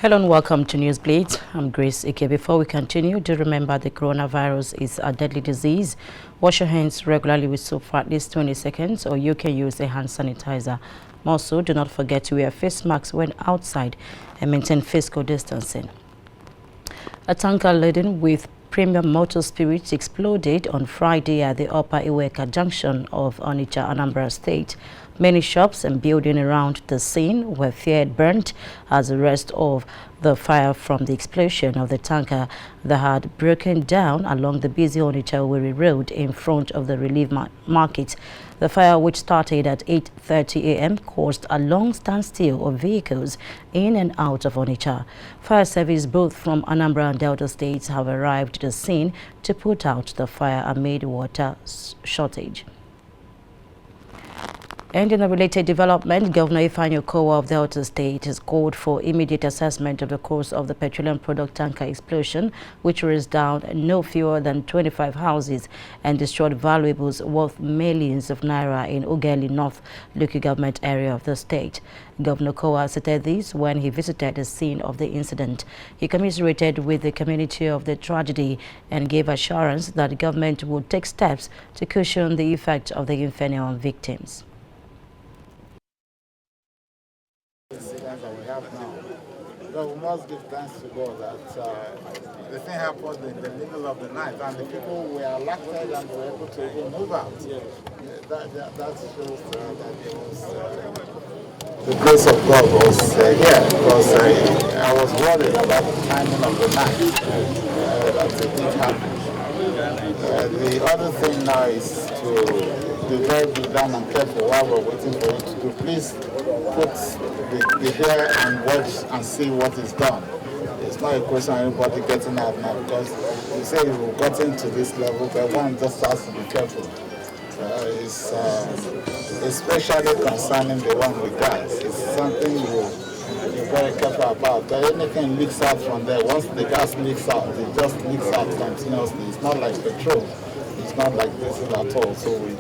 Hello and welcome to Newsblitz. I'm Grace Ike. Before we continue, do remember the coronavirus is a deadly disease. Wash your hands regularly with soap for at least 20 seconds, or you can use a hand sanitizer. Also, do not forget to wear face masks when outside and maintain physical distancing. A tanker laden with premium motor spirits exploded on Friday at the Upper Iweka junction of Onitsha, Anambra State. Many shops and buildings around the scene were feared burnt as a result of the fire from the explosion of the tanker that had broken down along the busy Onitsha-Owerri road in front of the relief market. The fire, which started at 8:30 a.m., caused a long standstill of vehicles in and out of Onitsha. Fire service both from Anambra and Delta states have arrived at the scene to put out the fire amid water shortage. And in a related development, Governor Ifeanyi Okowa of Delta State has called for immediate assessment of the cause of the petroleum product tanker explosion, which raised down no fewer than 25 houses and destroyed valuables worth millions of naira in Ughelli North local government area of the state. Governor Okowa stated this when he visited the scene of the incident. He commiserated with the community of the tragedy and gave assurance that the government would take steps to cushion the effect of the inferno on victims. That we have now. So we must give thanks to God that the thing happened in the middle of the night and the people were alerted and were able to even move out. That shows that it was the grace of God was here, because I was worried about the timing of the night that it did happen. The other thing now is to be very vigilant and careful while we're waiting for it to please put the here and watch and see what is done. It's not a question of anybody getting out now, because you say we've gotten to this level, but one just has to be careful. It's especially concerning the one with gas. It's something you're very careful about. Anything leaks out from there, once the gas leaks out, it just leaks out continuously. It's not like petrol. It's not like diesel at all. So we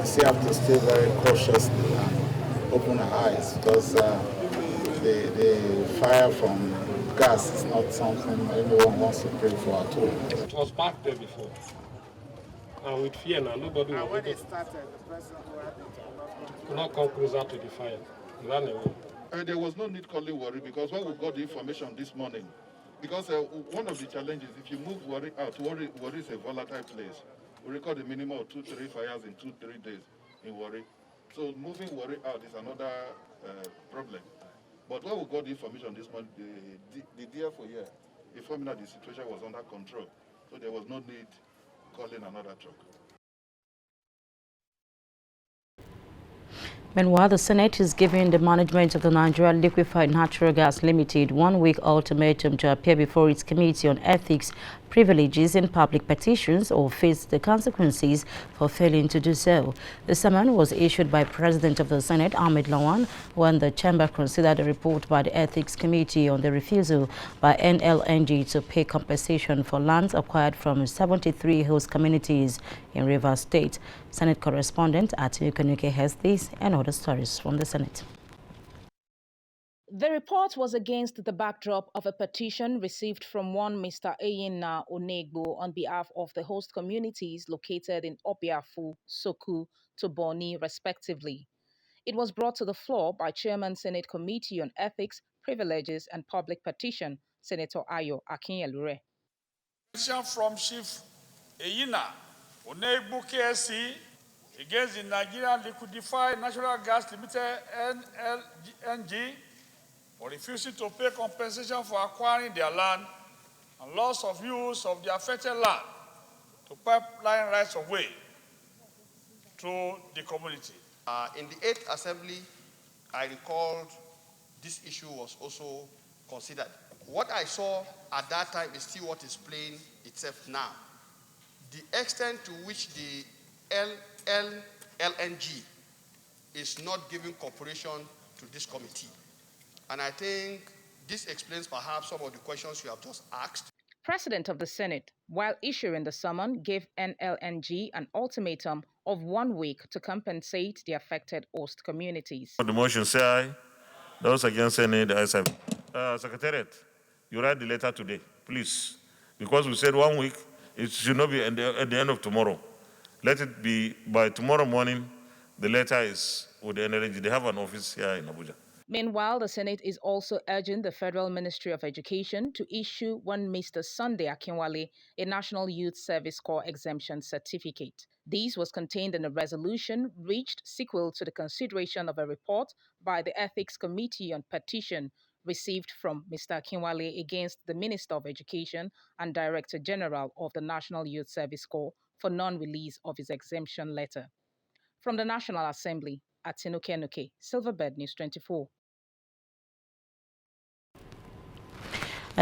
still have to stay very cautious and open our eyes, because the fire from gas is not something anyone wants to pray for at all. It was back there before. And with fear now, nobody will when it started, the person who had it could not come closer to the fire. He ran away. There was no need calling Warri, because when we got the information this morning, because one of the challenges, if you move Warri out, Warri is a volatile place. We record a minimum of 2-3 fires in 2-3 days in Warri. So moving Warri out is another problem. But when we got the information this morning, the DFO here informed me that the situation was under control. So there was no need calling another truck. Meanwhile, the Senate is giving the management of the Nigeria Liquefied Natural Gas Limited 1 week ultimatum to appear before its Committee on Ethics, Privileges and Public Petitions or face the consequences for failing to do so. The summons was issued by President of the Senate, Ahmed Lawan, when the chamber considered a report by the Ethics Committee on the refusal by NLNG to pay compensation for lands acquired from 73 host communities in Rivers State. Senate correspondent Atinuke has this and other stories from the Senate. The report was against the backdrop of a petition received from one Mr. Eyinna Onegbo on behalf of the host communities located in Obiafu, Soku, Toboni, respectively. It was brought to the floor by Chairman Senate Committee on Ethics, Privileges and Public Petition, Senator Ayo Akinyelure. From Chief Eyinna Onegbo KSC against the Nigerian Liquefied Natural Gas Limited NLNG for refusing to pay compensation for acquiring their land and loss of use of the affected land to pipeline rights of way to the community. In the 8th Assembly, I recalled this issue was also considered. What I saw at that time is still what is playing itself now. The extent to which the LNG is not giving cooperation to this committee. And I think this explains perhaps some of the questions you have just asked. President of the Senate, while issuing the summons, gave NLNG an ultimatum of 1 week to compensate the affected host communities. On the motion, say aye. Those against, say nay. The ayes have it. Secretariat, you write the letter today, please. Because we said 1 week, it should not be at the end of tomorrow. Let it be by tomorrow morning, the letter is with the NLG. They have an office here in Abuja. Meanwhile, the Senate is also urging the Federal Ministry of Education to issue one Mr. Sunday Akinwale a National Youth Service Corps exemption certificate. This was contained in a resolution reached sequel to the consideration of a report by the Ethics Committee on petition received from Mr. Akinwale against the Minister of Education and Director General of the National Youth Service Corps for non-release of his exemption letter. From the National Assembly, Atinuke Nuke, Silverbird News 24.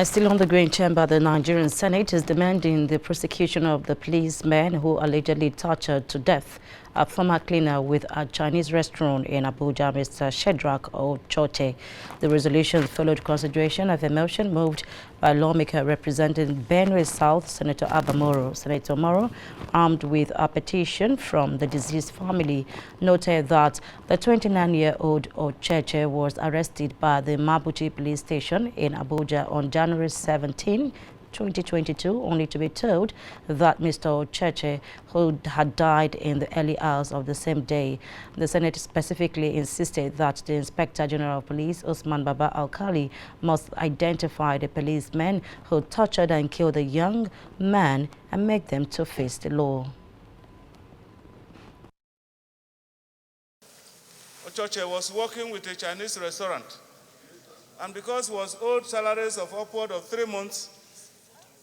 Still on the Green Chamber, the Nigerian Senate is demanding the prosecution of the policeman who allegedly tortured to death a former cleaner with a Chinese restaurant in Abuja, Mr. Shedrack Ochoche. The resolution followed consideration of a motion moved by lawmaker representing Benue South, Senator Abba Moro. Senator Moro, armed with a petition from the deceased family, noted that the 29-year-old Ochoche was arrested by the Mabuchi police station in Abuja on January 17, 2022, only to be told that Mr. Ochoche, who had died in the early hours of the same day. The Senate specifically insisted that the Inspector General of Police, Usman Baba Alkali, must identify the policemen who tortured and killed the young man and make them to face the law. Ochoche was working with a Chinese restaurant, and because he was owed salaries of upward of 3 months,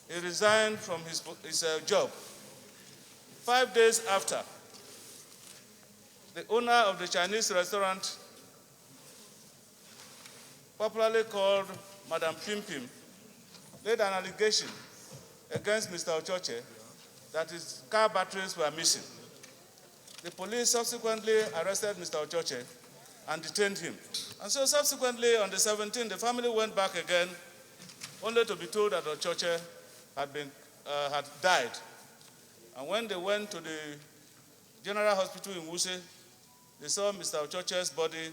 he resigned from his job. 5 days after, the owner of the Chinese restaurant, popularly called Madam Pim Pim, laid an allegation against Mr. Ochoche that his car batteries were missing. The police subsequently arrested Mr. Ochoche and detained him. And so subsequently, on the 17th, the family went back again, only to be told that Ochoche had died. And when they went to the General Hospital in Wuse, they saw Mr. Ochoche's body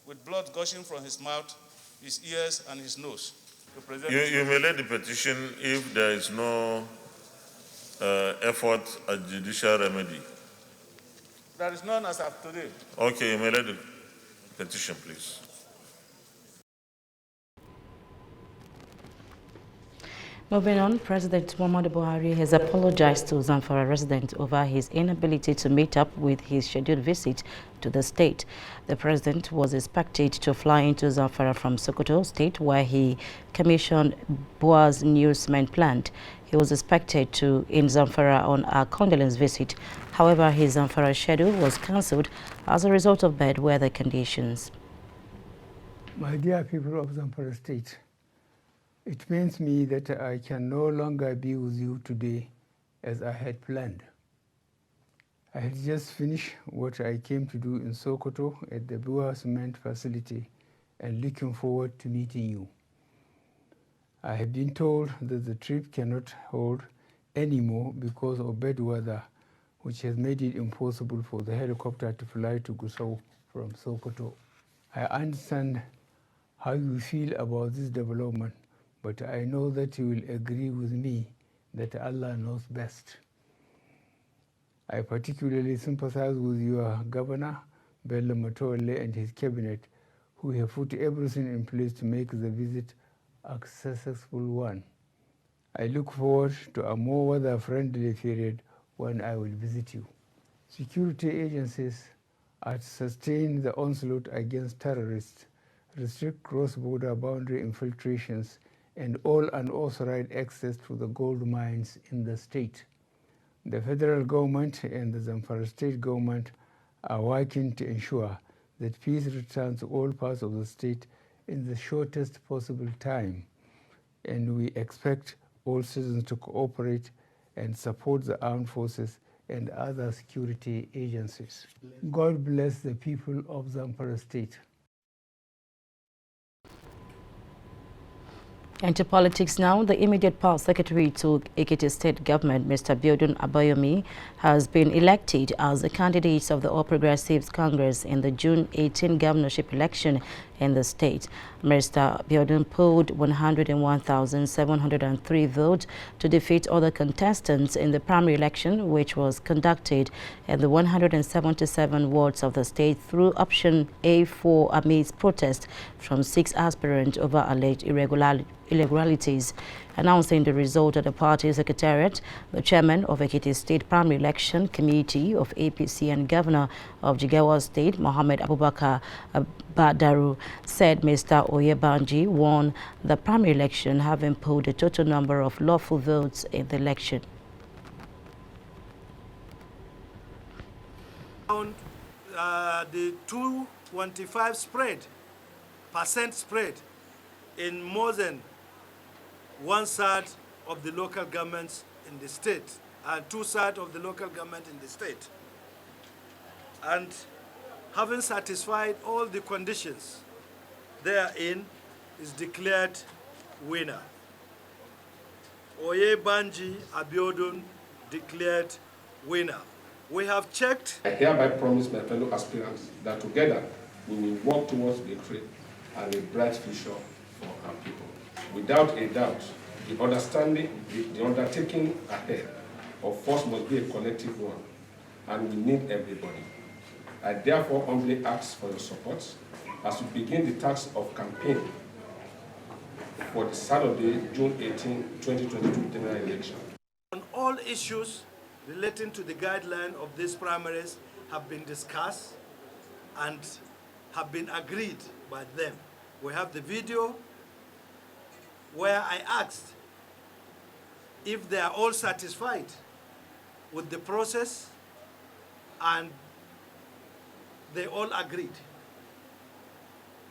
with blood gushing from his mouth, his ears, and his nose. You may lay the petition if there is no effort at judicial remedy. There is none as of today. Okay, you may lay the petition, please. Moving on, President Muhammadu Buhari has apologized to Zamfara residents over his inability to meet up with his scheduled visit to the state. The president was expected to fly into Zamfara from Sokoto State, where he commissioned Boa's new cement plant. He was expected to in Zamfara on a condolence visit. However, his Zamfara schedule was cancelled as a result of bad weather conditions. My dear people of Zamfara State, it pains me that I can no longer be with you today as I had planned. I had just finished what I came to do in Sokoto at the Bua Cement facility and looking forward to meeting you. I have been told that the trip cannot hold anymore because of bad weather, which has made it impossible for the helicopter to fly to Gusau from Sokoto. I understand how you feel about this development, but I know that you will agree with me that Allah knows best. I particularly sympathize with your governor, Bello Matolle, and his cabinet, who have put everything in place to make the visit a successful one. I look forward to a more weather-friendly period when I will visit you. Security agencies are to sustain the onslaught against terrorists, restrict cross-border boundary infiltrations, and all unauthorized access to the gold mines in the state. The federal government and the Zamfara state government are working to ensure that peace returns to all parts of the state in the shortest possible time, and we expect all citizens to cooperate and support the armed forces and other security agencies. God bless the people of Zamfara state. Into politics now, the immediate past secretary to Ekiti State Government, Mr. Biodun Abayomi, has been elected as the candidate of the All Progressives Congress in the June 18 governorship election in the state. Mr. Biodun polled 101,703 votes to defeat other contestants in the primary election, which was conducted in the 177 wards of the state through option A4 amidst protest from 6 aspirants over alleged irregularities. Announcing the result of the party secretariat, the chairman of Ekiti State Primary Election Committee of APC and Governor of Jigawa State, Mohammed Abubakar Badaru, said Mr. Oyebanji won the primary election, having polled a total number of lawful votes in the election. The 225% spread in more than 1/3 of the local governments in the state and 2/3 of the local government in the state. And having satisfied all the conditions therein, is declared winner. Oyebanji Abiodun declared winner. We have checked. I hereby promise my fellow aspirants that together we will work towards a great and a bright future for our people. Without a doubt, the undertaking ahead of us must be a collective one, and we need everybody. I therefore humbly ask for your support as we begin the task of campaign for the Saturday, June 18, 2022 general election. On all issues relating to the guideline of these primaries have been discussed and have been agreed by them. We have the video where I asked if they are all satisfied with the process, and they all agreed.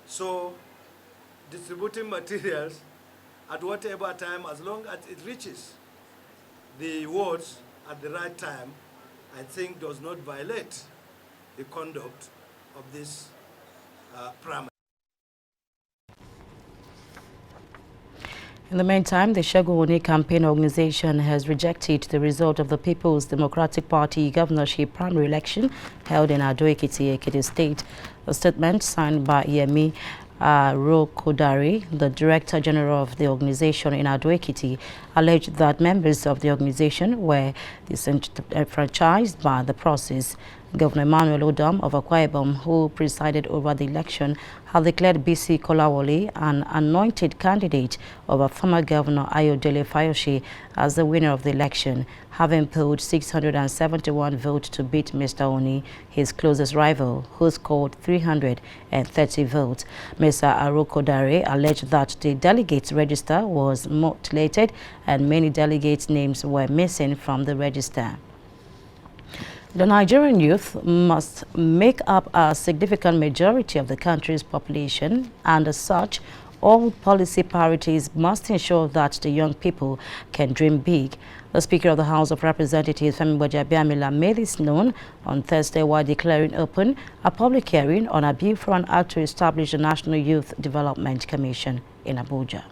So distributing materials at whatever time, as long as it reaches the wards at the right time, I think does not violate the conduct of this primary. In the meantime, the Shagowoni campaign organization has rejected the result of the People's Democratic Party governorship primary election held in Ado-Ekiti, Ekiti State. A statement signed by Yemi Rokodari, the Director General of the organization in Ado-Ekiti, alleged that members of the organization were disenfranchised by the process. Governor Emmanuel Odom of Akwa Ibom, who presided over the election, had declared BC Kolawole, an anointed candidate over former Governor Ayodele Fayoshe, as the winner of the election, having polled 671 votes to beat Mr. Oni, his closest rival, who scored 330 votes. Mr. Arokodare alleged that the delegates register was mutilated and many delegates' names were missing from the register. The Nigerian youth must make up a significant majority of the country's population, and as such, all policy priorities must ensure that the young people can dream big. The Speaker of the House of Representatives, Femi Gbajabiamila, made this known on Thursday while declaring open a public hearing on a bill for an act to establish the National Youth Development Commission in Abuja.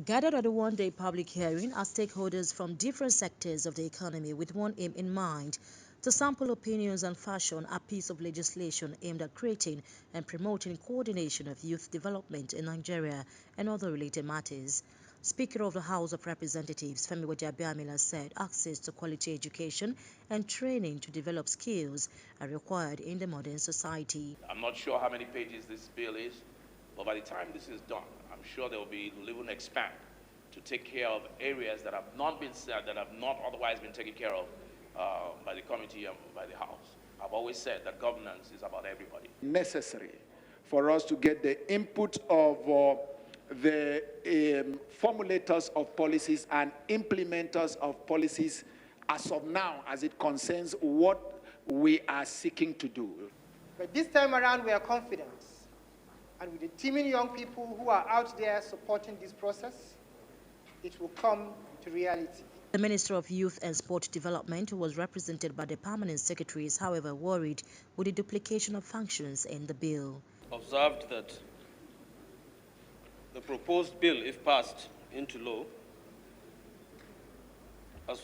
Gathered at a one-day public hearing are stakeholders from different sectors of the economy with one aim in mind: to sample opinions and fashion a piece of legislation aimed at creating and promoting coordination of youth development in Nigeria and other related matters. Speaker of the House of Representatives, Femi Gbajabiamila, said access to quality education and training to develop skills are required in the modern society. I'm not sure how many pages this bill is, but by the time this is done, I'm sure there will be even expand to take care of areas that have not been that have not otherwise been taken care of by the committee and by the House. I've always said that governance is about everybody. Necessary for us to get the input of the formulators of policies and implementers of policies as of now, as it concerns what we are seeking to do. But this time around, we are confident. And with the teeming young people who are out there supporting this process, it will come to reality. The Minister of Youth and Sport Development, who was represented by the permanent secretary, is however worried with the duplication of functions in the bill. Observed that the proposed bill, if passed into law, as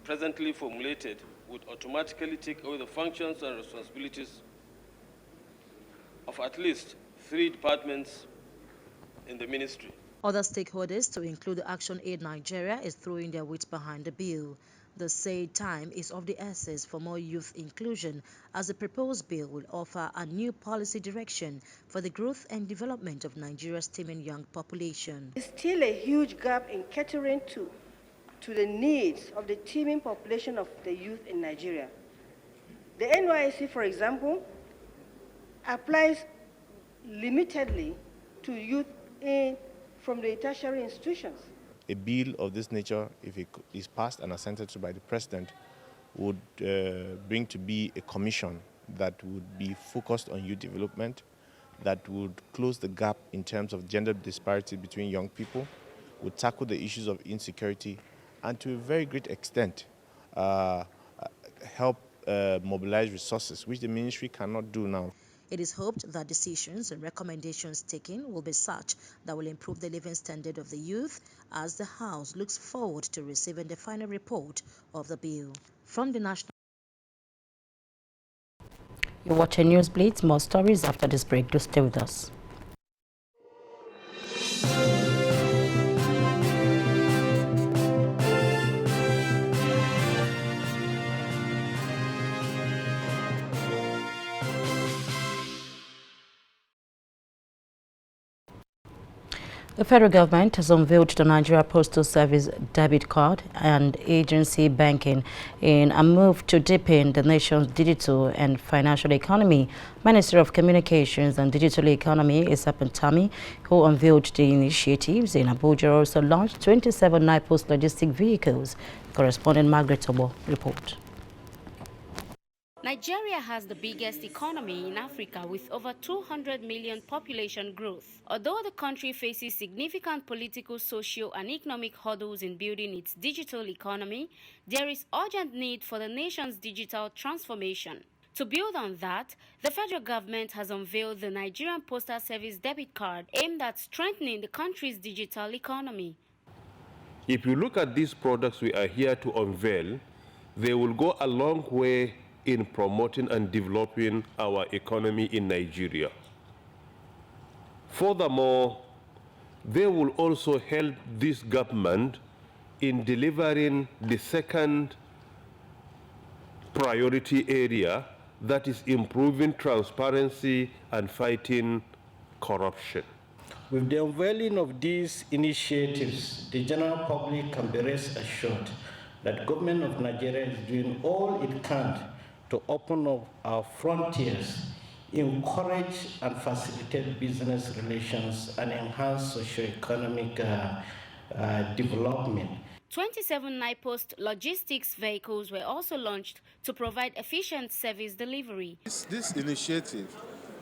presently formulated, would automatically take away the functions and responsibilities of at least 3 departments in the ministry. Other stakeholders, to include Action Aid Nigeria, is throwing their weight behind the bill. They say time is of the essence for more youth inclusion, as the proposed bill will offer a new policy direction for the growth and development of Nigeria's teeming young population. There's still a huge gap in catering to the needs of the teeming population of the youth in Nigeria. The NYSC, for example, applies limitedly to youth from the tertiary institutions. A bill of this nature, if it is passed and assented to by the President, would bring to be a commission that would be focused on youth development, that would close the gap in terms of gender disparity between young people, would tackle the issues of insecurity, and to a very great extent help mobilize resources, which the ministry cannot do now. It is hoped that decisions and recommendations taken will be such that will improve the living standard of the youth, as the House looks forward to receiving the final report of the bill. From the National... You're watching Newsblitz. More stories after this break. Do stay with us. The federal government has unveiled the Nigeria Postal Service debit card and agency banking in a move to deepen the nation's digital and financial economy. Minister of Communications and Digital Economy, Issa Pantami, who unveiled the initiatives in Abuja, also launched 27 NIPOS logistic vehicles. Correspondent Margaret Obo report. Nigeria has the biggest economy in Africa with over 200 million population growth. Although the country faces significant political, social and economic hurdles in building its digital economy, there is urgent need for the nation's digital transformation. To build on that, the federal government has unveiled the Nigerian Postal Service debit card aimed at strengthening the country's digital economy. If you look at these products we are here to unveil, they will go a long way in promoting and developing our economy in Nigeria. Furthermore, they will also help this government in delivering the second priority area, that is improving transparency and fighting corruption. With the unveiling of these initiatives, the general public can be rest assured that the government of Nigeria is doing all it can to open up our frontiers, encourage and facilitate business relations, and enhance socio-economic development. 27 NIPOS logistics vehicles were also launched to provide efficient service delivery. This initiative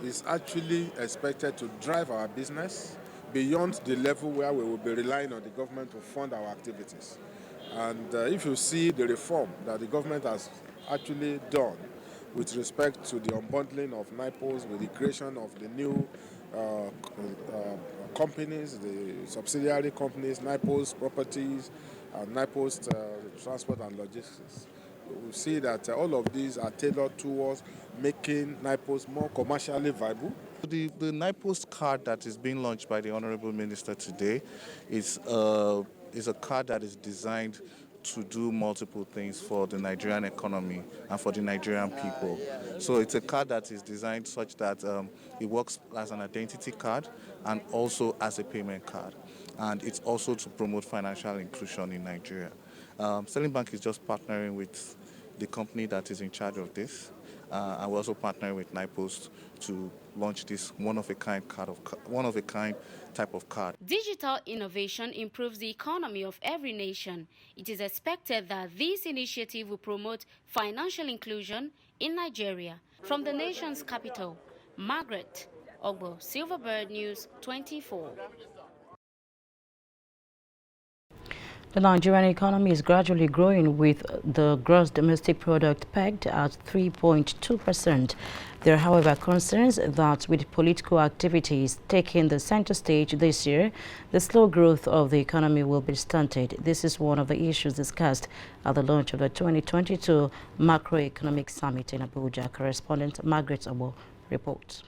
is actually expected to drive our business beyond the level where we will be relying on the government to fund our activities. And if you see the reform that the government has actually done with respect to the unbundling of NIPOS, with the creation of the new companies, the subsidiary companies, NIPOS Properties, and NIPOS Transport and Logistics, we see that all of these are tailored towards making NIPOS more commercially viable. The NIPOS card that is being launched by the Honorable Minister today is a card that is designed to do multiple things for the Nigerian economy and for the Nigerian people. So it's a card that is designed such that it works as an identity card and also as a payment card. And it's also to promote financial inclusion in Nigeria. Sterling Bank is just partnering with the company that is in charge of this. And we're also partnering with NIPOS to launch this one-of-a-kind type of card. Digital innovation improves the economy of every nation. It is expected that this initiative will promote financial inclusion in Nigeria. From the nation's capital, Margaret Ogbo, Silverbird News 24. The Nigerian economy is gradually growing, with the gross domestic product pegged at 3.2%. There are, however, concerns that with political activities taking the center stage this year, the slow growth of the economy will be stunted. This is one of the issues discussed at the launch of the 2022 Macroeconomic Summit in Abuja. Correspondent Margaret Obo reports.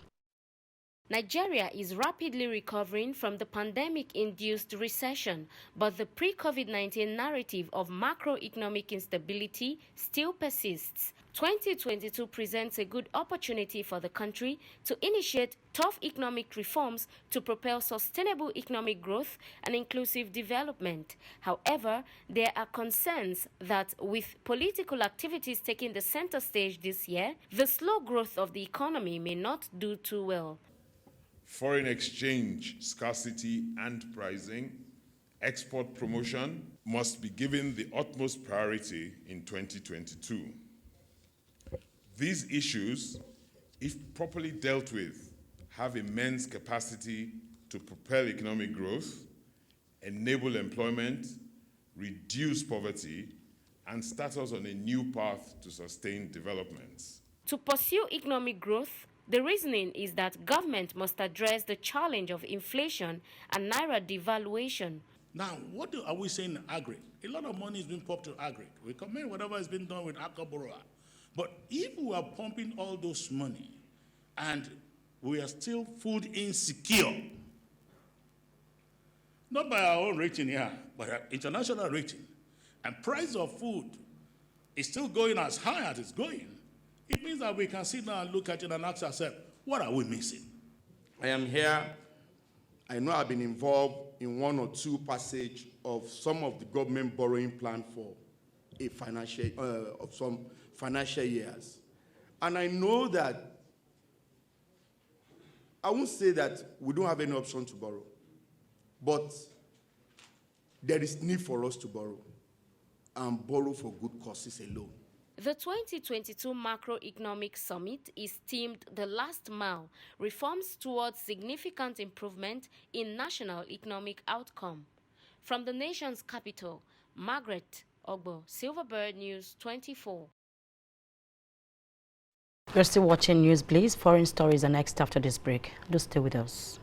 Nigeria is rapidly recovering from the pandemic-induced recession, but the pre-COVID-19 narrative of macroeconomic instability still persists. 2022 presents a good opportunity for the country to initiate tough economic reforms to propel sustainable economic growth and inclusive development. However, there are concerns that with political activities taking the center stage this year, the slow growth of the economy may not do too well. Foreign exchange scarcity and pricing, export promotion must be given the utmost priority in 2022. These issues, if properly dealt with, have immense capacity to propel economic growth, enable employment, reduce poverty, and start us on a new path to sustained development. To pursue economic growth, the reasoning is that government must address the challenge of inflation and naira devaluation. Now, what are we saying in agri? A lot of money is being pumped to agri. We commend whatever has been done with Akaboroa. But if we are pumping all those money and we are still food insecure, not by our own rating here, but our international rating, and price of food is still going as high as it's going, it means that we can sit down and look at it and ask ourselves, what are we missing? I am here. I know I've been involved in one or two passages of some of the government borrowing plan for a financial, of some financial years. And I know that, I won't say that we don't have any option to borrow, but there is need for us to borrow, and borrow for good causes alone. The 2022 Macroeconomic Summit is themed The Last Mile, Reforms Towards Significant Improvement in National Economic Outcome. From the nation's capital, Margaret Ogbo, Silverbird News 24. You're still watching Newsblitz. Foreign stories are next after this break. Do stay with us.